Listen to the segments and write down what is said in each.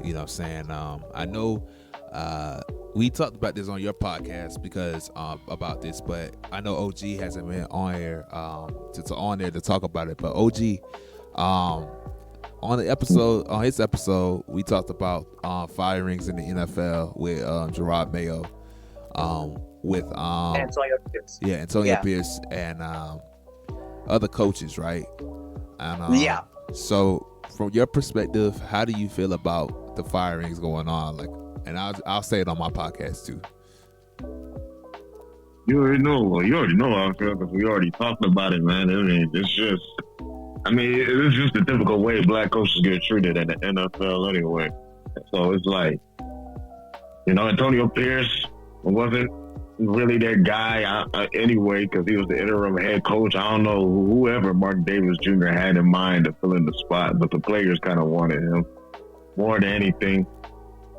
You know what I'm saying? I know we talked about this on your podcast because about this, but I know OG hasn't been on here on there to talk about it. But OG, on his episode, we talked about firings in the NFL with Gerard Mayo, with Antonio Pierce. Antonio Pierce and other coaches, right? And Yeah. So from your perspective, how do you feel about the firings going on? Like, and I'll say it on my podcast too. You already know. You already know how I feel because we already talked about it, man. I mean, it's just the typical way black coaches get treated in the NFL anyway. So it's like, Antonio Pierce wasn't really their guy anyway because he was the interim head coach. I don't know whoever Mark Davis Jr. had in mind to fill in the spot, but the players kind of wanted him more than anything.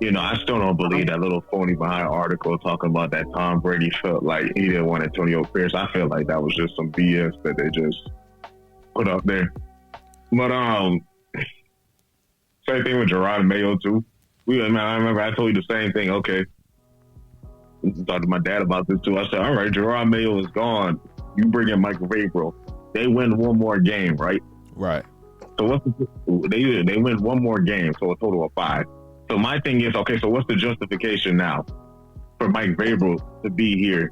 I still don't believe that little phony behind article talking about that Tom Brady felt like he didn't want Antonio Pierce. I feel like that was just some BS that they just put up there. But same thing with Gerard Mayo too. I remember I told you the same thing. Okay, talked to my dad about this too. I said, all right, Gerard Mayo is gone. You bring in Mike Vrabel. They win one more game, right? Right. So they win one more game, so a total of 5. So my thing is, okay, so what's the justification now for Mike Vrabel to be here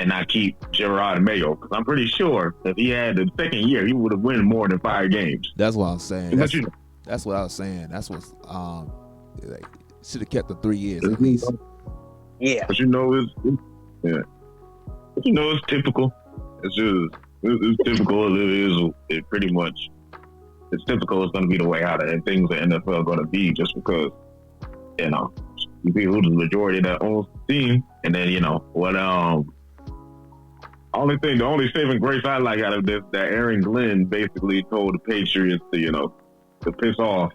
and not keep Gerard Mayo? Because I'm pretty sure if he had the second year, he would have won more than 5 games. That's what I'm saying. That's what I was saying. That's what should have kept the 3 years at least. Yeah. But it's typical. It's typical. It pretty much. It's typical. It's going to be the way how things the NFL are going to be, just because you see who's the majority that owns the team, and then the only saving grace I like out of this that Aaron Glenn basically told the Patriots to piss off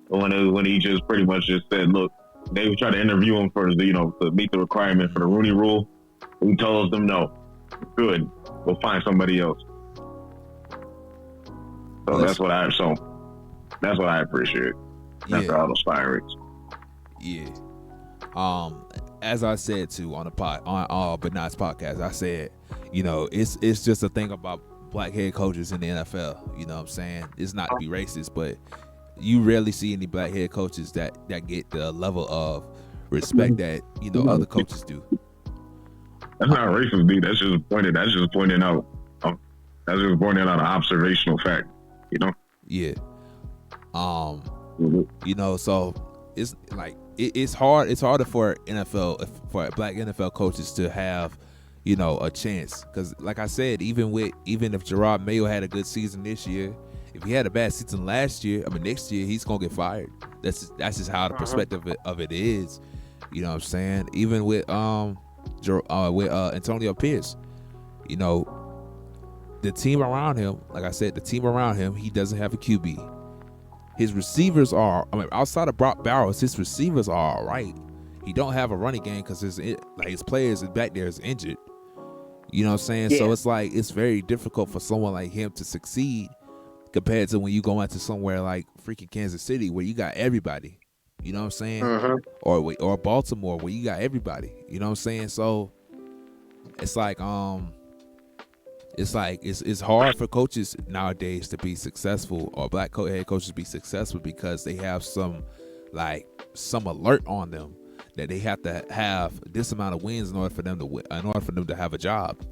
when he just pretty much just said, look, they tried to interview him for to meet the requirement for the Rooney Rule. He told them no, good, we'll find somebody else. So that's what I appreciate. After all those firings. Yeah. As I said too on Benard's podcast, I said, it's just a thing about black head coaches in the NFL. You know what I'm saying? It's not to be racist, but you rarely see any black head coaches that get the level of respect that other coaches do. That's not racist, dude. That's just pointing out an observational fact. Yeah. So it's like it's hard. It's harder for black NFL coaches to have, a chance. Because like I said, even if Gerard Mayo had a good season this year, if he had a bad season next year he's gonna get fired. That's just how the perspective of it is. You know what I'm saying? Even with Antonio Pierce, the team around him, like I said, he doesn't have a QB. His receivers outside of Brock Bowers, his receivers are all right. He don't have a running game because his players back there is injured. You know what I'm saying? Yeah. So it's like it's very difficult for someone like him to succeed compared to when you go into somewhere like freaking Kansas City where you got everybody. You know what I'm saying? Mm-hmm. Or Baltimore where you got everybody. You know what I'm saying? So it's like it's hard for coaches nowadays to be successful, or black head coaches to be successful, because they have some alert on them that they have to have this amount of wins in order for them to have a job,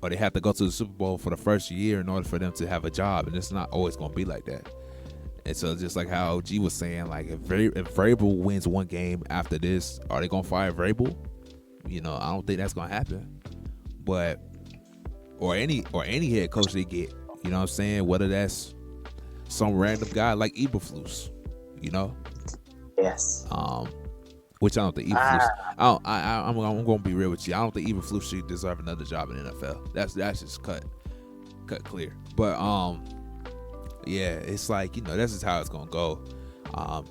or they have to go to the Super Bowl for the first year in order for them to have a job, and it's not always going to be like that. And so just like how OG was saying, like if Vrabel wins one game after this, are they going to fire Vrabel? I don't think that's going to happen. But or any head coach they get, you know what I'm saying, whether that's some random guy like Eberflus, Yes. Which I don't think Eberflus. I'm gonna be real with you. I don't think Eberflus should deserve another job in the NFL. That's just cut clear. But yeah, it's like that's just how it's gonna go.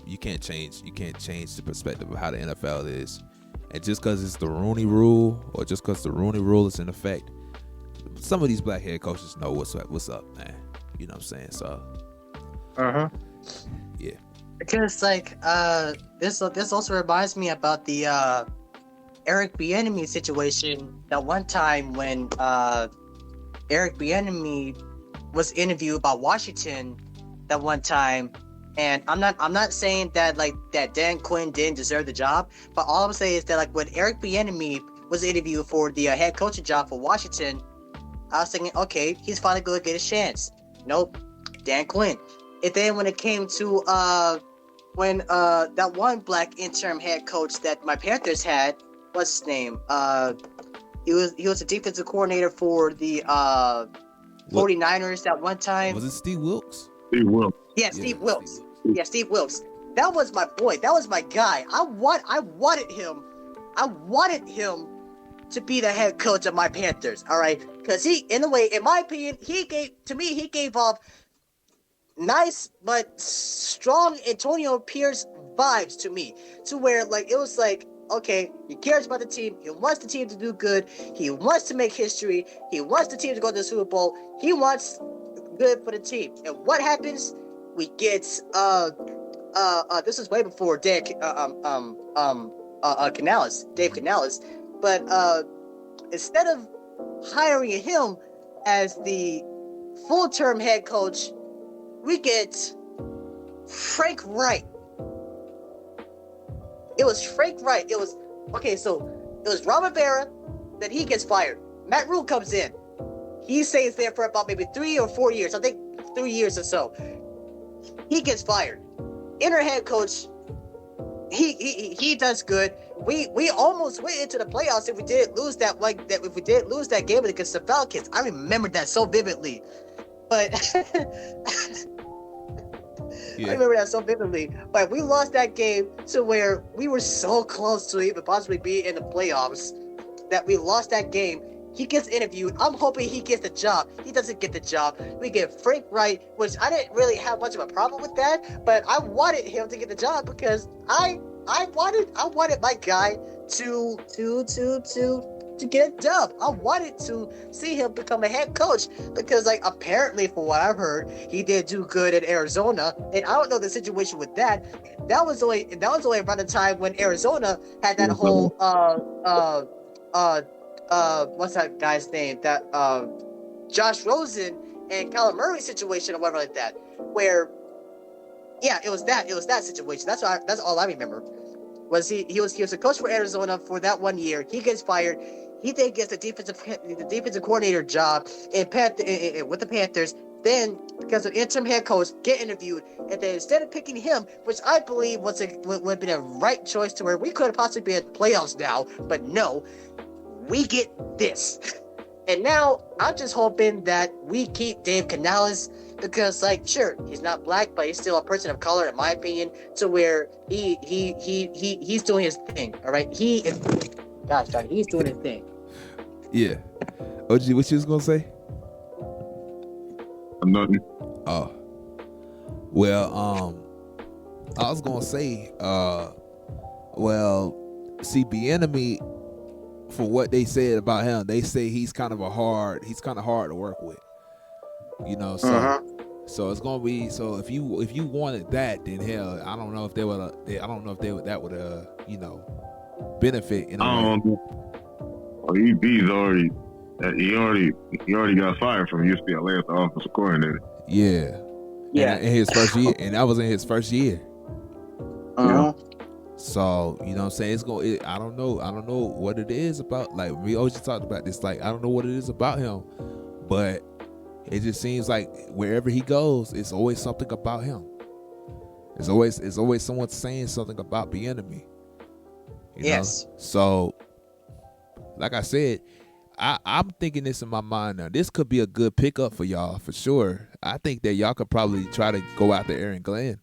You can't change the perspective of how the NFL is. And just because it's the Rooney Rule, or just because the Rooney Rule is in effect, some of these black head coaches know what's up, man. You know what I'm saying? So, yeah. Because like this also reminds me about the Eric Bieniemy situation. That one time when Eric Bieniemy was interviewed about Washington that one time, and I'm not saying that like that Dan Quinn didn't deserve the job, but all I'm saying is that like when Eric Bieniemy was interviewed for the head coaching job for Washington, I was thinking, okay, he's finally gonna get his chance. Nope, Dan Quinn. And then when it came to when that one black interim head coach that my Panthers had, what's his name? He was a defensive coordinator for the 49ers that one time. Was it Steve Wilkes? He will. Yeah, Steve Wilkes. Yeah, Steve Wilkes. That was my boy. That was my guy. I wanted him. I wanted him to be the head coach of my Panthers. All right, because he, in a way, in my opinion, he gave off nice but strong Antonio Pierce vibes to me, to where like it was like, okay, he cares about the team. He wants the team to do good. He wants to make history. He wants the team to go to the Super Bowl. He wants good for the team. And what happens? We get this is way before Dave Canales, but instead of hiring him as the full-term head coach, we get Frank Wright. It was Frank Wright. It was okay. So it was Ron Rivera. Then he gets fired. Matt Rule comes in. He stays there for about maybe 3 or 4 years. I think 3 years or so. He gets fired. Inner head coach. He does good. We almost went into the playoffs if we did lose that game against the Falcons. I remember that so vividly. But Yeah. I remember that so vividly. But we lost that game to where we were so close to even possibly be in the playoffs that we lost that game. He gets interviewed. I'm hoping he gets the job. He doesn't get the job. We get Frank Wright, which I didn't really have much of a problem with that, but I wanted him to get the job because I wanted my guy to get a dub. I wanted to see him become a head coach because, like, apparently, from what I've heard, he did do good in Arizona, and I don't know the situation with that. That was only around the time when Arizona had that whole what's that guy's name? That Josh Rosen and Kyler Murray situation or whatever like that. Where, yeah, it was that situation. That's all I remember. Was he was a coach for Arizona for that 1 year. He gets fired. He then gets the defensive coordinator job with the Panthers. Then, because of interim head coach, get interviewed, and then instead of picking him, which I believe would have been a right choice to where we could have possibly been in the playoffs now, but no, we get this. And now I'm just hoping that we keep Dave Canales because, like, sure, he's not black, but he's still a person of color, in my opinion, to where he's doing his thing. All right, he's doing his thing. Yeah. OG, what you was gonna say? Nothing. Oh. Well, I was gonna say, see, Bieniemy, for what they said about him, they say he's kind of hard to work with. You know, so so it's gonna be, so if you wanted that, then hell, I don't know if that would benefit in a way. Well, he's already got fired from UCLA as the offensive coordinator. Yeah. In his first year, and that was in his first year. So, you know what I'm saying? I don't know what it is about, like, we always talked about this, like, I don't know what it is about him, but it just seems like wherever he goes, it's always something about him. It's always someone saying something about Bieniemy. Yes. Know? So, like I said, I'm thinking this in my mind now. This could be a good pickup for y'all, for sure. I think that y'all could probably try to go after Aaron Glenn.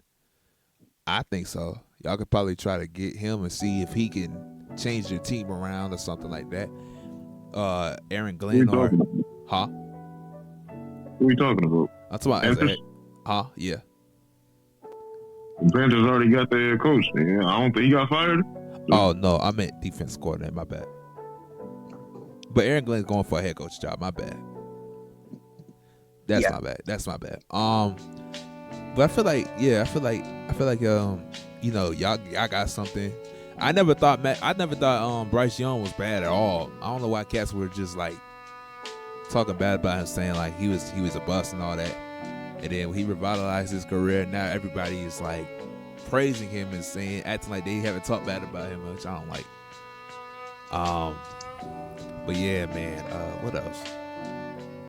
I think so. Y'all could probably try to get him and see if he can change your team around or something like that. Aaron Glenn or... Huh? Who are you talking about? I'm talking about... Huh? Yeah. The Panthers already got their coach, man. I don't think he got fired. Oh, no. I meant defense coordinator. My bad. But Aaron Glenn's going for a head coach job. My bad. That's my bad. But But I feel like, you know, y'all got something. I never thought Bryce Young was bad at all. I don't know why cats were just like talking bad about him, saying like he was a bust and all that. And then when he revitalized his career, now everybody is like praising him and acting like they haven't talked bad about him, which I don't like. But yeah, man. What else?